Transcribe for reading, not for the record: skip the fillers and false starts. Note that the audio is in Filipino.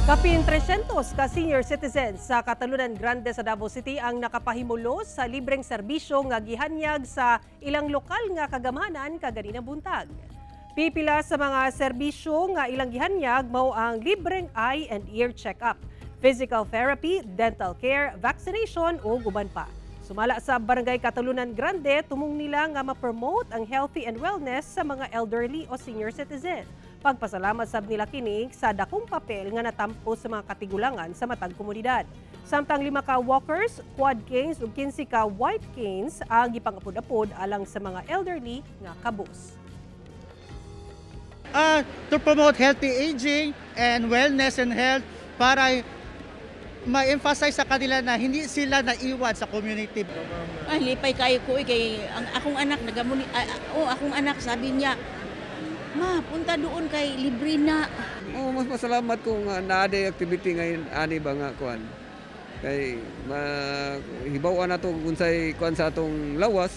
Kapin 300 ka senior citizens sa Catalunan Grande sa Davao City ang nakapahimulos sa libreng serbisyo nga gihanyag sa ilang lokal nga kagamanan kaganina buntag. Pipila sa mga serbisyo nga ilang gihanyag mao ang libreng eye and ear check-up, physical therapy, dental care, vaccination o guban pa. Sumala sa Barangay Catalunan Grande, tumong nila nga ma-promote ang healthy and wellness sa mga elderly o senior citizen. Pagpasalamat sab nila kinig sa dakong papel nga natampo sa mga katigulangan sa matag komunidad. Samtang 5 ka walkers, quad canes ug 15 ka white canes ang gipangapod-apod alang sa mga elderly nga kabus. To promote healthy aging and wellness and health para ma-emphasize sa kanila na hindi sila naiwan sa community. Ay, lipay kayo ko kay ang akong anak nagamuni akong anak sabi niya, "Ma, punta doon kay libre na." Oh, mas masalamat kung naade activity ngayon ani ba nga kuan. Kay hibaw na to unsay kuan sa atong lawas.